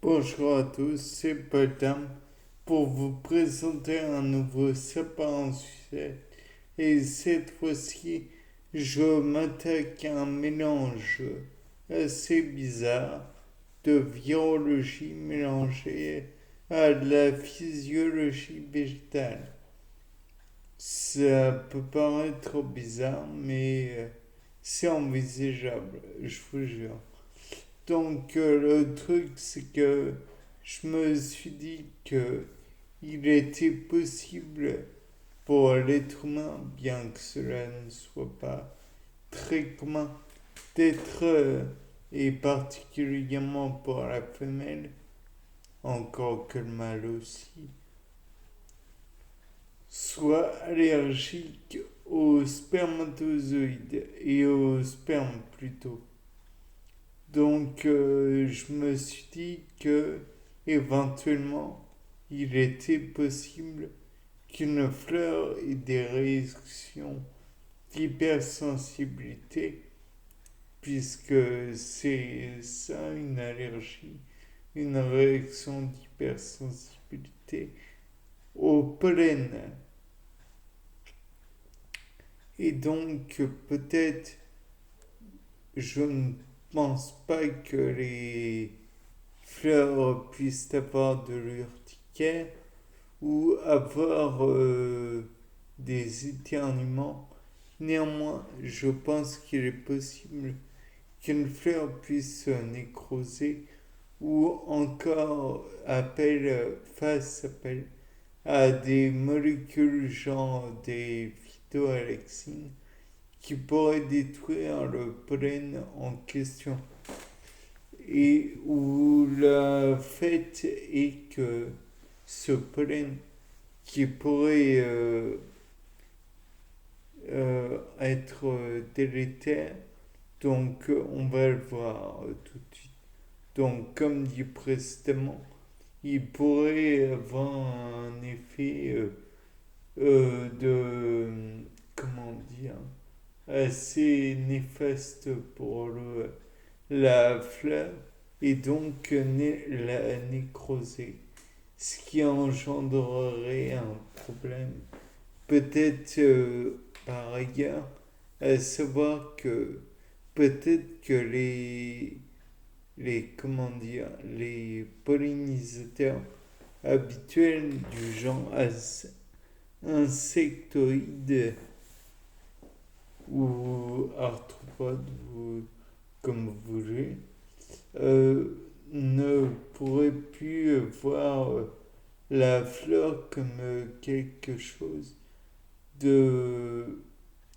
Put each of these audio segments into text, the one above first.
Bonjour à tous, c'est Potam pour vous présenter un nouveau sapin en sucette. Et cette fois-ci, je m'attaque à un mélange assez bizarre de virologie mélangée à la physiologie végétale. Ça peut paraître bizarre, mais c'est envisageable, je vous jure. Donc le truc, c'est que je me suis dit que il était possible pour l'être humain, bien que cela ne soit pas très commun, d'être, et particulièrement pour la femelle, encore que le mâle aussi, soit allergique aux spermatozoïdes et aux spermes plutôt. Donc je me suis dit que éventuellement il était possible qu'une fleur ait des réactions d'hypersensibilité, puisque c'est ça une allergie, une réaction d'hypersensibilité au pollen. Et donc peut-être, je ne pense pas que les fleurs puissent avoir de l'urticaire ou avoir des éternuements. Néanmoins, je pense qu'il est possible qu'une fleur puisse nécroser ou encore fasse appel à des molécules genre des phytoalexines qui pourraient détruire le pollen en question. Et où le fait est que ce pollen qui pourrait être délétère, donc on va le voir tout de suite. Donc comme dit précédemment, il pourrait avoir un effet de, comment dire, assez néfaste pour la fleur et donc la nécroser, ce qui engendrerait un problème. Peut-être par ailleurs, à savoir que peut-être que comment dire, les pollinisateurs habituels du genre insectoïde ou arthropode, ou comme vous voulez, ne pourraient plus voir la fleur comme quelque chose de,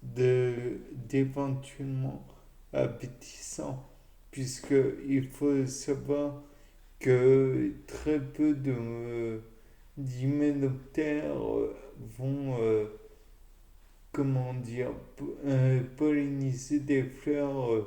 d'éventuellement appétissant, puisqu'il faut savoir que très peu d'hyménoptères vont, comment dire, polliniser des fleurs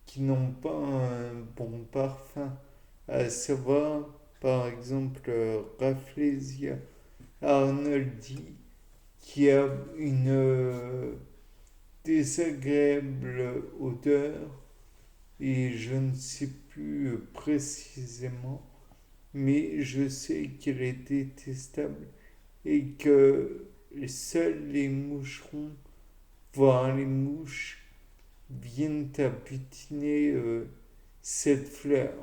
qui n'ont pas un bon parfum, à savoir par exemple Rafflesia arnoldi, qui a une désagréable odeur et je ne sais plus précisément, mais je sais qu'elle est détestable et que seuls les moucherons, voire les mouches, viennent à butiner cette fleur.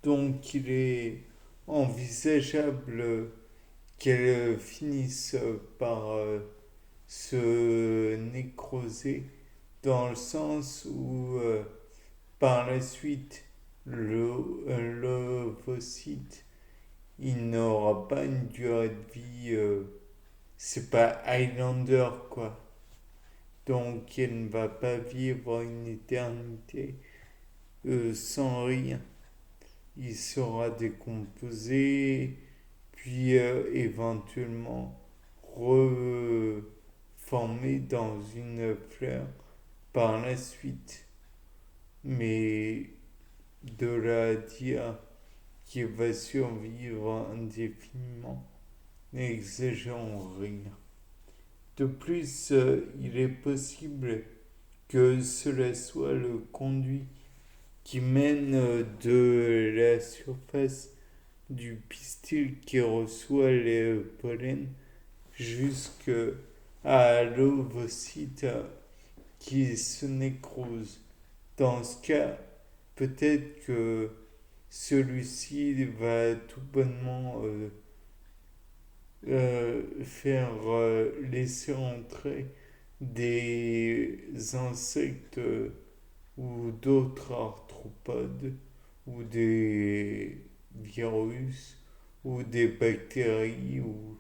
Donc il est envisageable qu'elle finisse par se nécroser, dans le sens où par la suite l'ovocyte il n'aura pas une durée de vie, c'est pas Highlander quoi, donc il ne va pas vivre une éternité sans rien. Il sera décomposé, puis éventuellement reformé dans une fleur par la suite. Mais de là à dire qu'il va survivre indéfiniment, n'exagérons rien. De plus, il est possible que cela soit le conduit qui mène de la surface du pistil qui reçoit les pollens jusqu'à l'ovocyte qui se nécrose. Dans ce cas, peut-être que celui-ci va tout bonnement faire laisser entrer des insectes ou d'autres arthropodes ou des virus ou des bactéries ou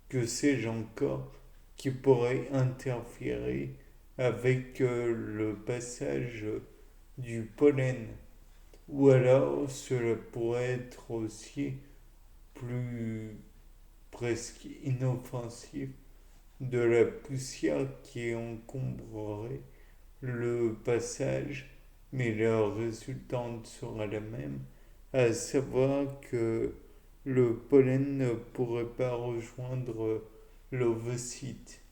que sais-je encore qui pourraient interférer avec le passage du pollen. Ou alors cela pourrait être aussi plus presque inoffensif de la poussière qui encombrerait le passage, mais la résultante sera la même, à savoir que le pollen ne pourrait pas rejoindre l'ovocyte.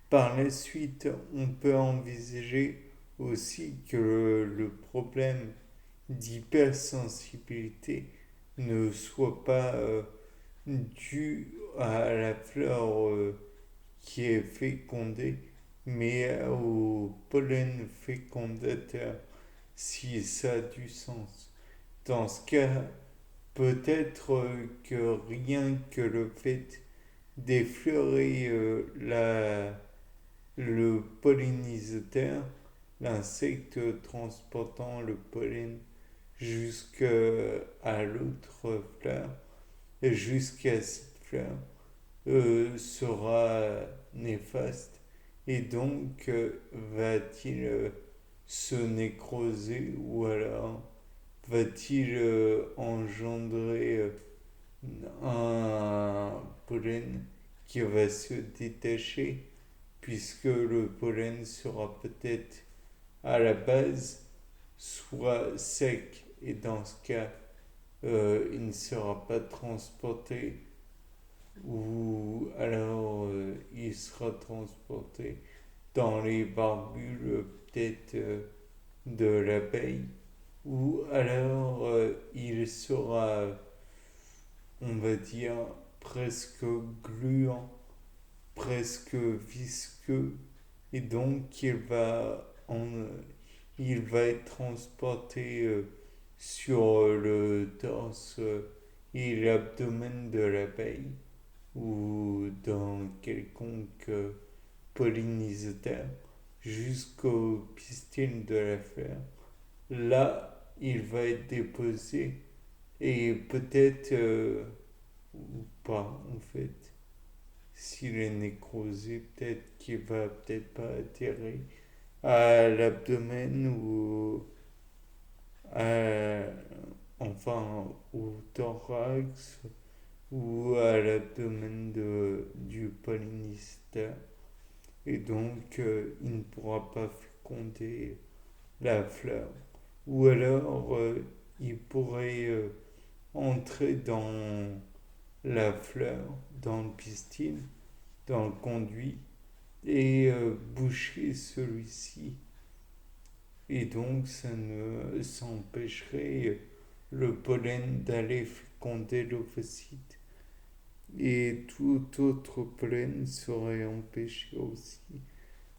Par la suite, on peut envisager aussi que le problème d'hypersensibilité ne soit pas dû à la fleur qui est fécondée, mais au pollen fécondateur, si ça a du sens. Dans ce cas, peut-être que rien que le fait d'effleurer le pollinisateur, l'insecte transportant le pollen jusqu'à l'autre fleur, et jusqu'à cette fleur, sera néfaste et donc va-t-il se nécroser ou alors va-t-il engendrer un pollen qui va se détacher puisque le pollen sera peut-être à la base soit sec et dans ce cas il ne sera pas transporté ou alors il sera transporté dans les barbules peut-être de l'abeille ou alors il sera, on va dire, presque gluant, presque visqueux et donc il va être transporté sur le torse et l'abdomen de l'abeille ou dans quelconque pollinisateur jusqu'au pistil de la fleur. Là, il va être déposé et peut-être, ou pas en fait, s'il est nécrosé, peut-être qu'il va peut-être pas atterrir à l'abdomen ou à, enfin au thorax ou à l'abdomen du pollinisateur et donc il ne pourra pas féconder la fleur. Ou alors il pourrait entrer dans la fleur, dans le pistil, dans le conduit et boucher celui-ci. Et donc ça ne s'empêcherait le pollen d'aller féconder l'ovocyte. Et tout autre pollen serait empêché aussi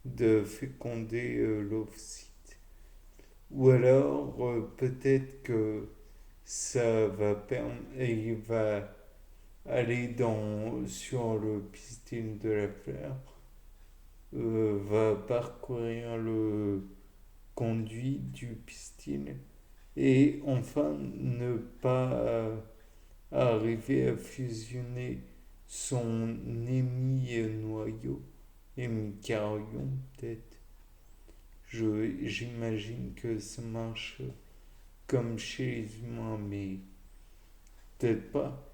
de féconder l'ovocyte. Ou alors peut-être que ça va permettre, il va aller sur le pistil de la fleur, va parcourir le conduit du pistil et enfin ne pas arriver à fusionner son hémi-noyau, hémicaryon peut-être. J'imagine que ça marche comme chez les humains, mais peut-être pas,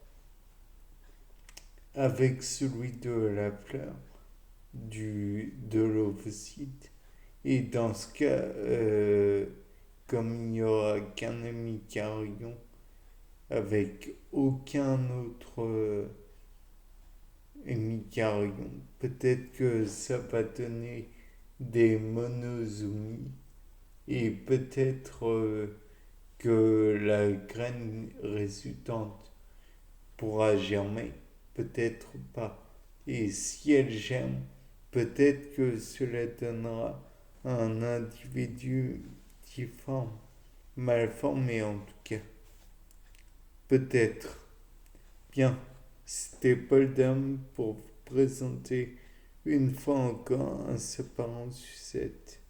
avec celui de la fleur, de l'ovocyte. Et dans ce cas, comme il n'y aura qu'un hémicaryon avec aucun autre hémicaryon, peut-être que ça va donner des monosomies Et peut-être que la graine résultante pourra germer, peut-être pas. Et si elle germe, peut-être que cela donnera un individu difforme, mal formé en tout cas. Peut-être. Bien, c'était Paul Dame pour vous présenter une fois encore un sapin en sucette.